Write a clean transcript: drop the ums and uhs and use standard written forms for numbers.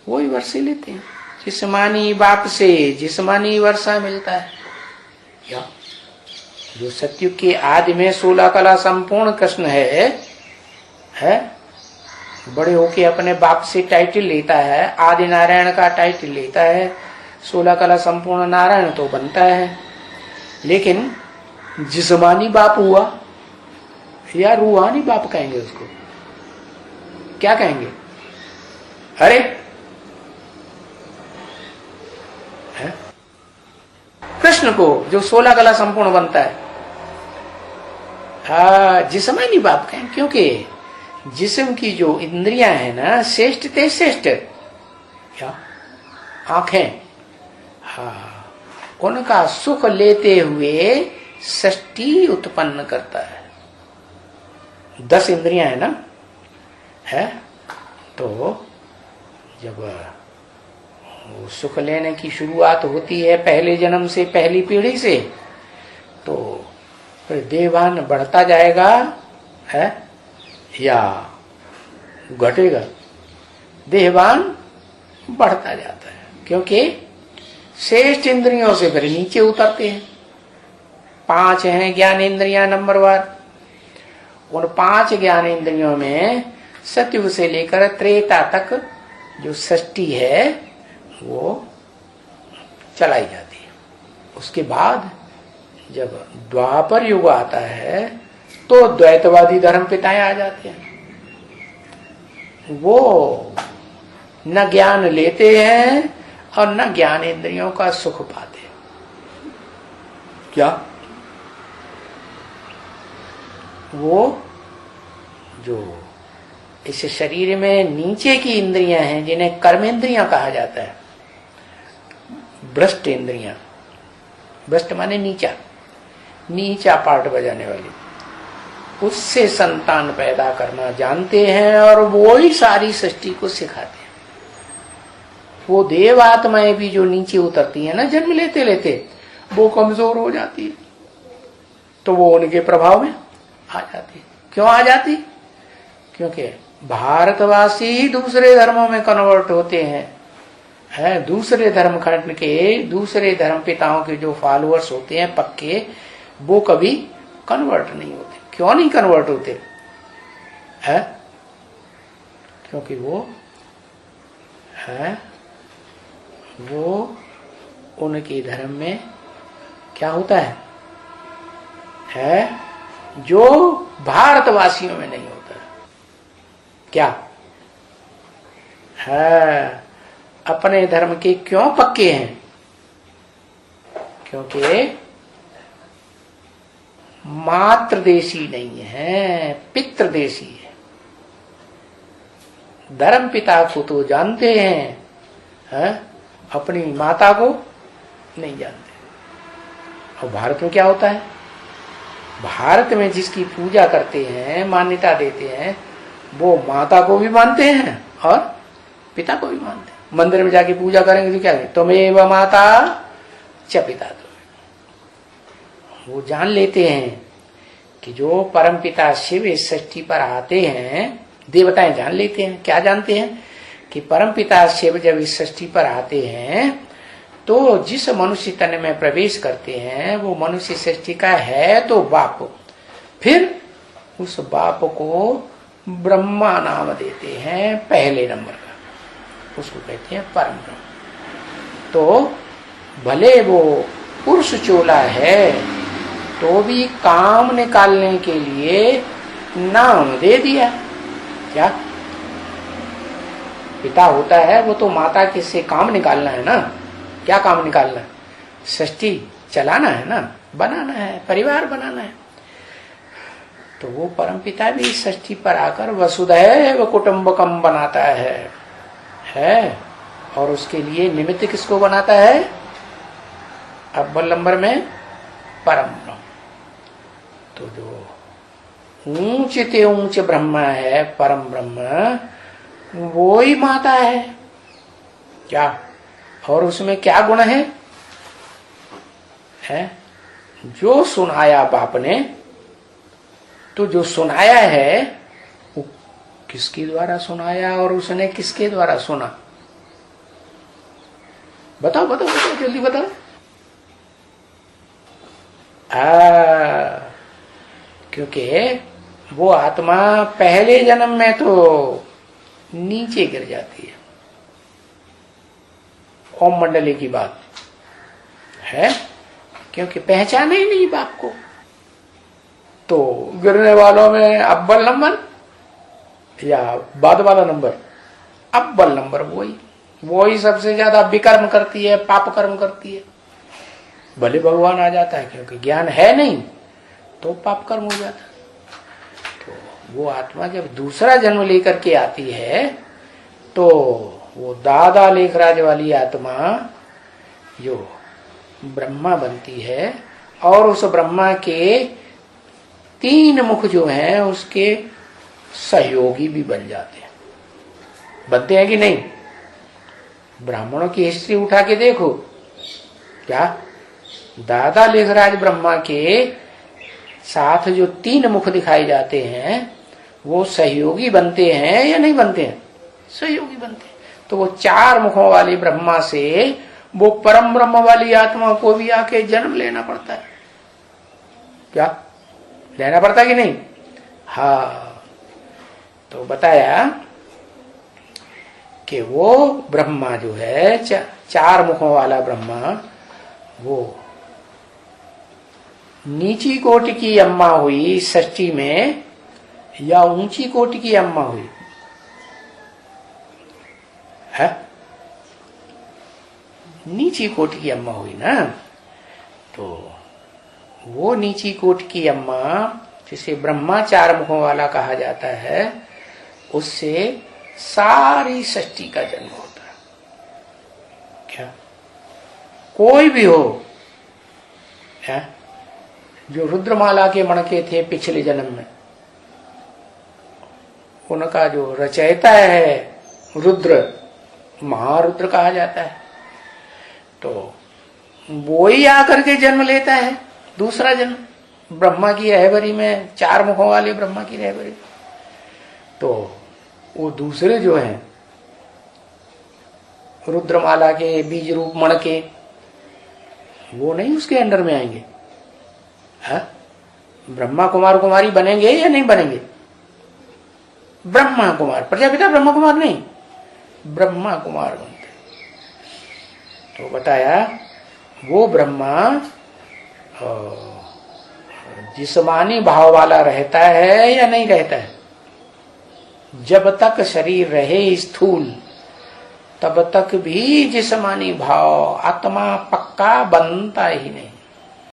वही वर्षे लेते हैं। जिस्मानी बाप से जिस्मानी वर्षा मिलता है। या जो सतयुग के आदि में 16 कला संपूर्ण कृष्ण है बड़े होके अपने बाप से टाइटल लेता है, आदि नारायण का टाइटल लेता है, 16 कला संपूर्ण नारायण तो बनता है। लेकिन जिस्मानी बाप हुआ या रूहानी बाप कहेंगे उसको, क्या कहेंगे? अरे है? कृष्ण को जो 16 कला संपूर्ण बनता है जिस्मानी बाप कहेंगे, क्योंकि जिस्म की जो इंद्रियां है ना, श्रेष्ठ ते श्रेष्ठ क्या आंखें, उनका सुख लेते हुए सृष्टि उत्पन्न करता है। 10 इंद्रियां है ना, है तो जब वो सुख लेने की शुरुआत होती है पहले जन्म से, पहली पीढ़ी से, तो फिर देहभान बढ़ता जाएगा है या घटेगा? देहभान बढ़ता जाता है, क्योंकि श्रेष्ठ इंद्रियों से फिर नीचे उतरते हैं। 5 हैं ज्ञान इंद्रियां नंबरवार। उन 5 ज्ञान इंद्रियों में सतयुग से लेकर त्रेता तक जो सृष्टि है वो चलाई जाती है। उसके बाद जब द्वापर युग आता है तो द्वैतवादी धर्म पिताएं आ जाते हैं। वो न ज्ञान लेते हैं और न ज्ञान इंद्रियों का सुख पाते हैं। क्या वो जो इस शरीर में नीचे की इंद्रियां हैं, जिन्हें कर्मेंद्रियां कहा जाता है, भ्रष्ट इंद्रियां, भ्रष्ट माने नीचा, नीचा पार्ट बजाने वाली, उससे संतान पैदा करना जानते हैं और वो ही सारी सृष्टि को सिखाते हैं। वो देव आत्माएं भी जो नीचे उतरती है ना जन्म लेते लेते, वो कमजोर हो जाती है, तो वो उनके प्रभाव में आ जाती। क्यों आ जाती? क्योंकि भारतवासी दूसरे धर्मों में कन्वर्ट होते हैं, है दूसरे धर्म खंड के, दूसरे धर्म पिताओं के जो फॉलोअर्स होते हैं पक्के, वो कभी कन्वर्ट नहीं होते। क्यों नहीं कन्वर्ट होते? है क्योंकि वो है वो उनके धर्म में क्या होता है जो भारतवासियों में नहीं होता। क्या है? अपने धर्म के क्यों पक्के हैं? क्योंकि मातृदेशी नहीं है, पितृदेशी है। धर्म पिता को तो जानते हैं, अपनी माता को नहीं जानते। और भारत में क्या होता है? भारत में जिसकी पूजा करते हैं, मान्यता देते हैं, वो माता को भी मानते हैं और पिता को भी मानते हैं। मंदिर में जाके पूजा करेंगे तो क्या करेंगे? त्वमेव माता च पिता। वो जान लेते हैं कि जो परम पिता शिव इस सृष्टि पर आते हैं, देवताएं जान लेते हैं। क्या जानते हैं? कि परम पिता शिव जब इस सृष्टि पर आते हैं तो जिस मनुष्य तन में प्रवेश करते हैं वो मनुष्य सृष्टि का है तो बाप, फिर उस बाप को ब्रह्मा नाम देते हैं, पहले नंबर का, उसको कहते हैं परम ब्रह्म। तो भले वो पुरुष चोला है तो भी काम निकालने के लिए नाम दे दिया। क्या पिता होता है वो तो माता के से काम निकालना है ना। क्या काम निकालना है? सृष्टि चलाना है ना, बनाना है, परिवार बनाना है। तो वो परम पिता भी सृष्टि पर आकर वसुधैव कुटुंबकम बनाता है और उसके लिए निमित्त किसको बनाता है? अव्वल नंबर में परम ब्रह्म। तो जो ऊंचे ऊंचे ब्रह्म है, परम ब्रह्म, वो ही माता है। क्या? और उसमें क्या गुण है? जो सुनाया बाप ने, तो जो सुनाया है वो किसके द्वारा सुनाया और उसने किसके द्वारा सुना? बताओ बताओ बताओ, जल्दी बताओ। क्योंकि वो आत्मा पहले जन्म में तो नीचे गिर जाती है। ओम मंडली की बात है, क्योंकि पहचाना ही नहीं बाप को। तो गिरने वालों में अव्वल नंबर या बाद वाला नंबर? अव्वल नंबर वही सबसे ज्यादा विकर्म करती है, पाप कर्म करती है। भले भगवान आ जाता है, क्योंकि ज्ञान है नहीं तो पाप कर्म हो जाता है। तो वो आत्मा जब दूसरा जन्म लेकर के आती है तो वो दादा लेखराज वाली आत्मा जो ब्रह्मा बनती है, और उस ब्रह्मा के 3 मुख जो हैं उसके सहयोगी भी बन जाते हैं। बनते हैं कि नहीं? ब्राह्मणों की हिस्ट्री उठा के देखो, क्या दादा लेखराज ब्रह्मा के साथ जो 3 मुख दिखाए जाते हैं वो सहयोगी बनते हैं या नहीं बनते हैं? सहयोगी बनते हैं। तो वो 4 मुखों वाले ब्रह्मा से वो परम ब्रह्म वाली आत्मा को भी आके जन्म लेना पड़ता है। क्या लेना पड़ता है कि नहीं? हाँ, तो बताया कि वो ब्रह्मा जो है 4 मुखों वाला ब्रह्मा, वो नीची कोटि की अम्मा हुई सृष्टि में या ऊंची कोटि की अम्मा हुई है? नीची कोटि की अम्मा हुई ना। तो वो नीची कोटि की अम्मा जिसे ब्रह्मा 4 मुखों वाला कहा जाता है, उससे सारी सृष्टि का जन्म होता है। क्या कोई भी हो है? जो रुद्रमाला के मणके थे पिछले जन्म में, उनका जो रचयिता है रुद्र, महारुद्र कहा जाता है। तो वो ही आकर के जन्म लेता है दूसरा जन्म ब्रह्मा की रहबरी में, 4 मुखों वाले ब्रह्मा की रहबरी। तो वो दूसरे जो हैं रुद्रमाला के बीज रूप मणके, वो नहीं उसके अंडर में आएंगे। है? ब्रह्मा कुमार कुमारी बनेंगे या नहीं बनेंगे? ब्रह्मा कुमार, प्रजापिता ब्रह्मा कुमार नहीं, ब्रह्मा कुमार बनते। तो बताया वो ब्रह्मा जिस्मानी भाव वाला रहता है या नहीं रहता है? जब तक शरीर रहे स्थूल तब तक भी जिस्मानी भाव, आत्मा पक्का बनता ही नहीं।